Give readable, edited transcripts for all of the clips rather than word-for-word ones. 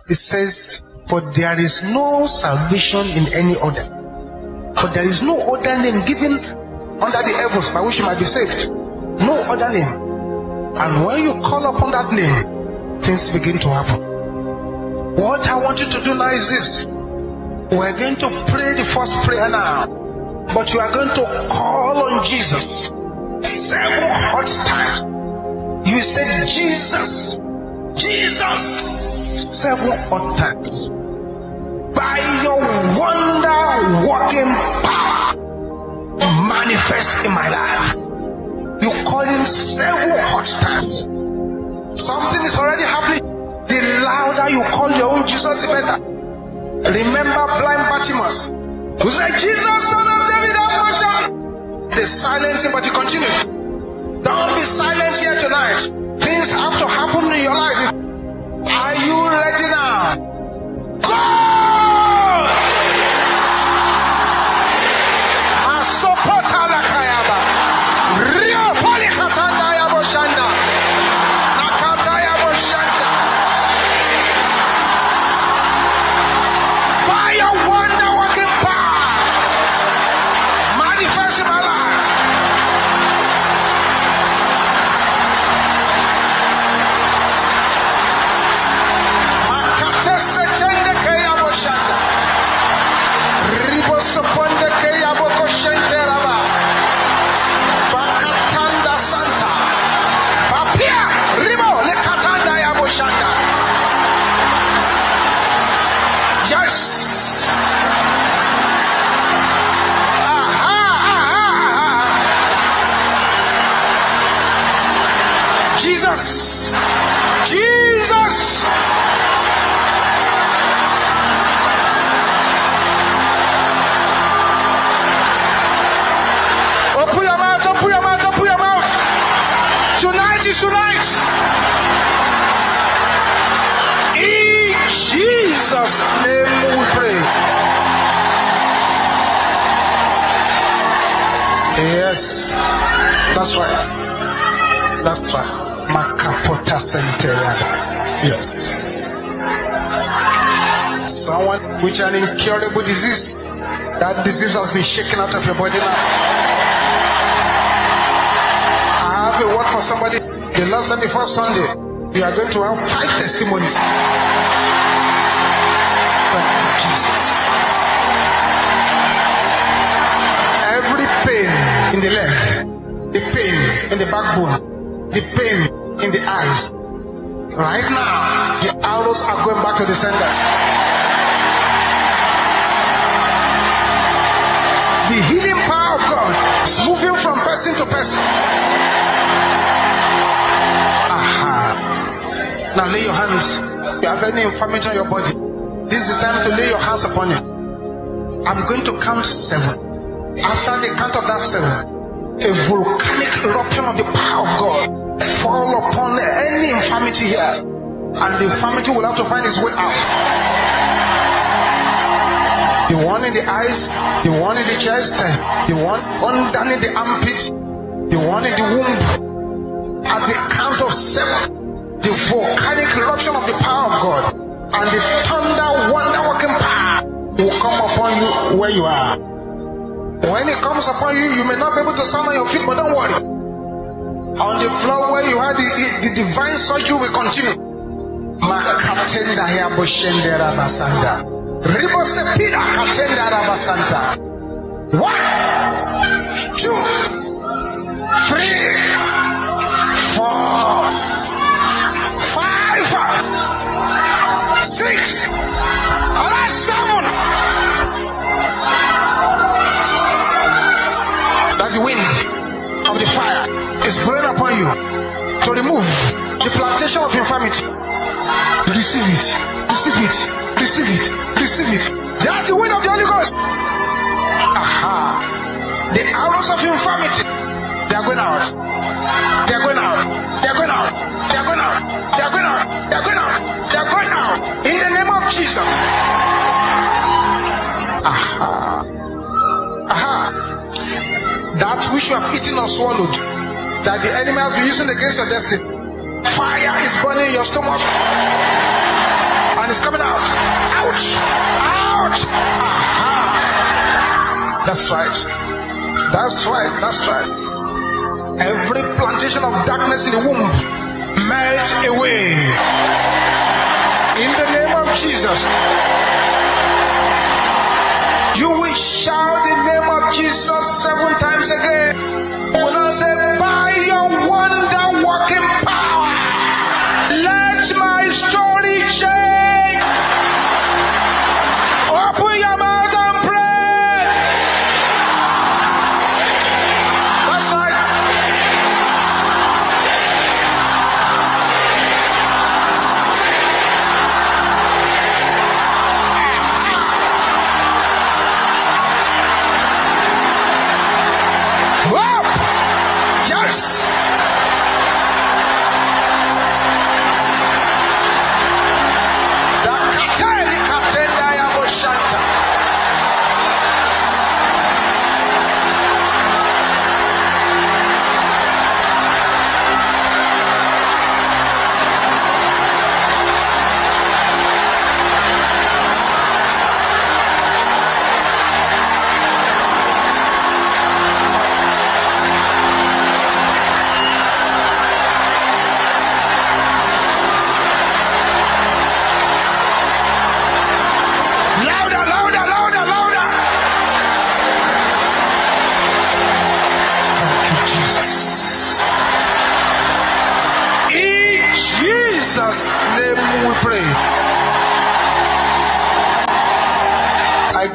it says, for there is no salvation in any other. For there is no other name given under the heavens by which you might be saved. No other name. And when you call upon that name, things begin to happen. What I want you to do now is this. We're going to pray the first prayer now. But you are going to call on Jesus 7 hot times. You say, Jesus, Jesus, 7 hot times. By your wonder-working power, manifest in my life. You call him 7 hot times. Something is already happening. The louder you call your own Jesus, the better. Remember blind Bartimaeus, who said, Jesus, son of David, have mercy on me. They silenced him, but he continued. Don't be silent here tonight. Things have to happen in your life. Are you ready now? Go! Jesus! Jesus! Open your mouth, open your mouth, open your mouth. Tonight is tonight. In Jesus' name we pray. Yes, that's right. That's right. Makapota Centurion. Yes. Someone with an incurable disease. That disease has been shaken out of your body now. I have a word for somebody. The last time before Sunday, you are going to have 5 testimonies. Thank you, Jesus. Every pain in the leg, the pain in the backbone, the pain in the eyes, right now the arrows are going back to the senders. The healing power of God is moving from person to person. Aha. Now lay your hands. You have any infirmity on your body, this is time to lay your hands upon it. I'm going to count 7. After the count of that 7, a volcanic eruption of the power of God fall upon any infirmity here, and the infirmity will have to find its way out. The one in the eyes, the one in the chest, the one underneath the armpit, the one in the womb. At the count of 7, the volcanic eruption of the power of God and the thunder wonder-working power will come upon you where you are. When it comes upon you, you may not be able to stand on your feet, but don't worry. On the floor where you had the divine surgery will continue. Makatenda ya boshende rabasanda. Ribosepida katenda rabasanta. 1, 2, 3, 4, 5, 6, and 7. That's the wind of the fire is blowing upon you to remove the plantation of infirmity. Receive it, receive it, receive it, receive it. That's the wind of the Holy Ghost. Aha. The arrows of infirmity, they are going out. They are going out. They are going out. They are going out. They are going out. They are going out. They are going out. In the name of Jesus. Aha. Aha. That which you have eaten or swallowed, that the enemy has been using against your destiny, fire is burning your stomach, and and it's coming out. Ouch! Ouch! Aha! That's right. That's right. That's right. Every plantation of darkness in the womb, melt away. In the name of Jesus. You will shout the name of Jesus 7 times again. When I say, by your wonder working power, let my story change. Open your mouth and pray. That's right. Whoa! Yes!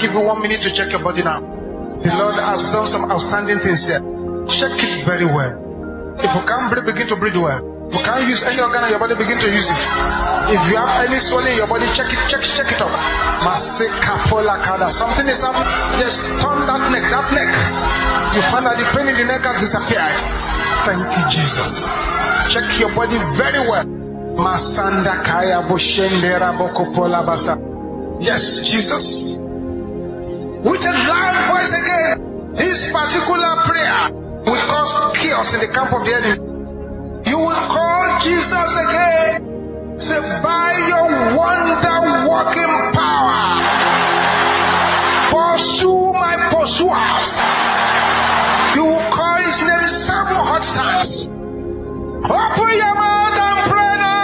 Give you 1 minute to check your body now. The Lord has done some outstanding things here. Check it very well. If you can't breathe, begin to breathe well. If you can't use any organ in your body, begin to use it. If you have any swelling in your body, check it up. Something is happening. Just turn that neck. You find that the pain in the neck has disappeared. Thank you, Jesus. Check your body very well. Yes, Jesus. With a loud voice again, this particular prayer will cause chaos in the camp of the enemy. You will call Jesus again. Say, by your wonder working power, pursue my pursuers. You will call his name 7 hot times. Open your mouth and pray now.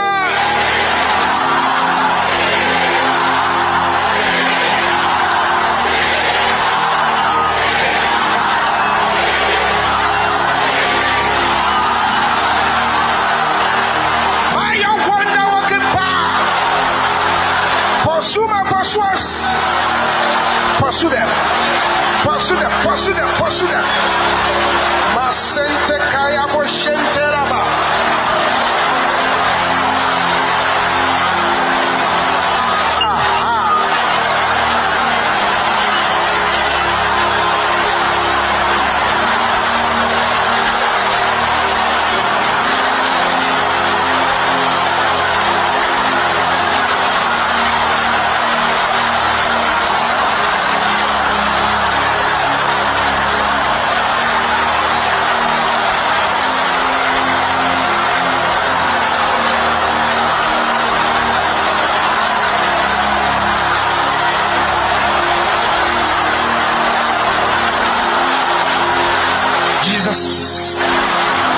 Pursue my pursuers. Pursue them. Masente kaya boshente raba.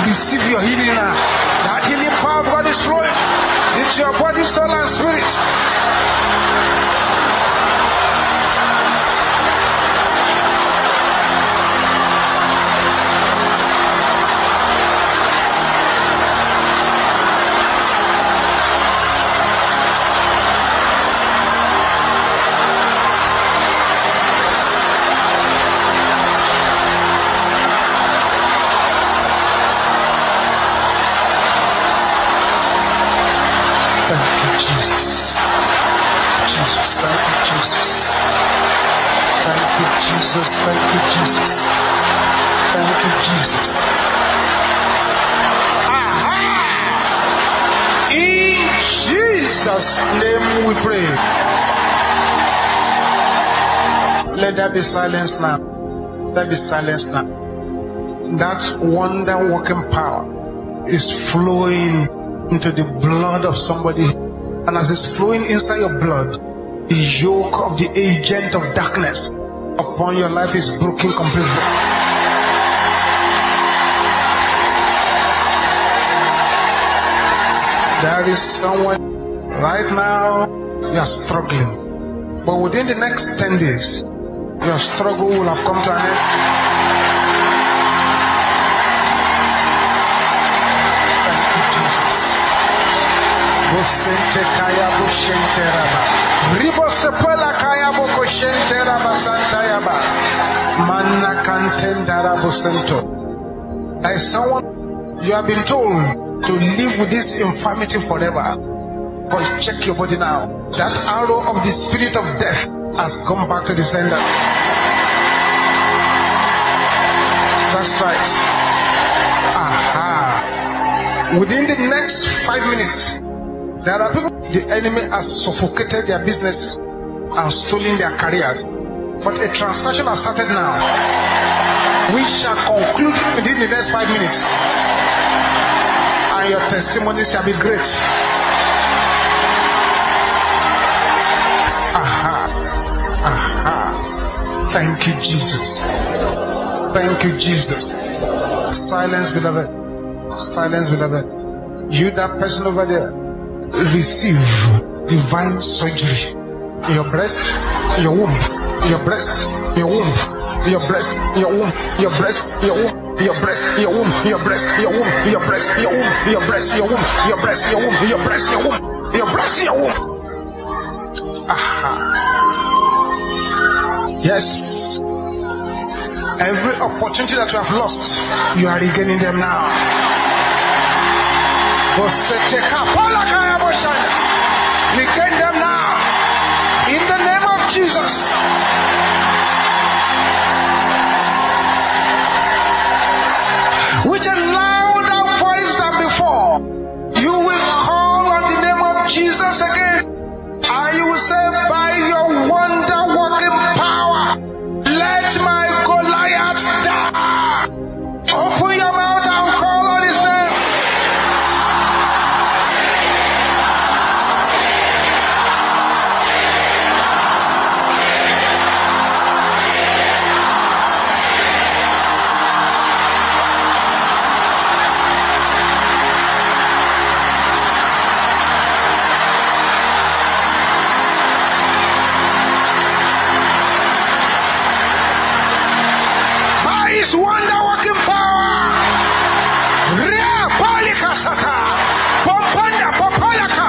Receive your healing now. That healing power of God is flowing into your body, soul, and spirit. Jesus. Aha! In Jesus' name we pray. Let there be silence now. That wonder working power is flowing into the blood of somebody. And as it's flowing inside your blood, the yoke of the agent of darkness upon your life is broken completely. There is someone right now, you are struggling. But within the next 10 days, your struggle will have come to an end. Thank you, Jesus. There is someone, you have been told to live with this infirmity forever. But check your body now. That arrow of the spirit of death has gone back to the sender. That's right. Aha. Within the next 5 minutes, there are people, the enemy has suffocated their businesses and stolen their careers. But a transaction has started now. We shall conclude within the next 5 minutes. And your testimony shall be great. Aha. Aha. Thank you, Jesus. Thank you, Jesus. Silence, beloved. Silence, beloved. You, that person over there, receive divine surgery in your breast, in your womb, in your breast, in your womb, in your breast, in your womb, in your breast, in your womb, in your breast, in your womb, in your breast, in your womb, in your breast, in your womb, in your breast, in your womb, in your breast, in your womb, in your breast, in your womb, in your breast, in your womb. Aha. Yes. Every opportunity that you have lost, you are regaining them now. Regain them now. In the name of Jesus. With a louder voice than before, you will call on the name of Jesus again. And you will say, by your wonder-working power, let my Goliaths die. Open your mouth and call on his name. His wonder-working power. Ria Palika Sata. Pompanda Popalaka.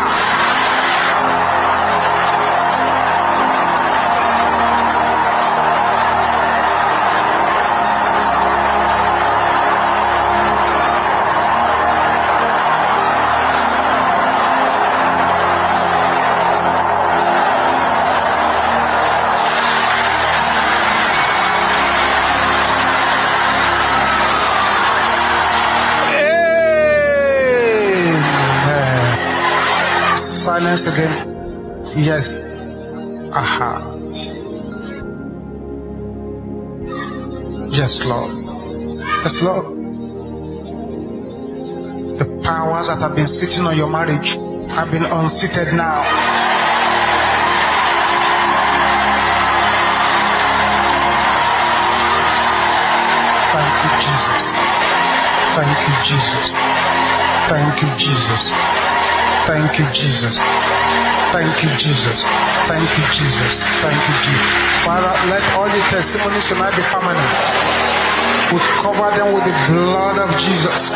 Silence again. Yes. Aha. Yes, Lord. Yes, Lord. The powers that have been sitting on your marriage have been unseated now. Thank you, Jesus. Thank you, Jesus. Thank you, Jesus. Thank you, Jesus. Thank you, Jesus. Thank you, Jesus. Thank you, Jesus. Father, let all the testimonies tonight be permanent. We cover them with the blood of Jesus.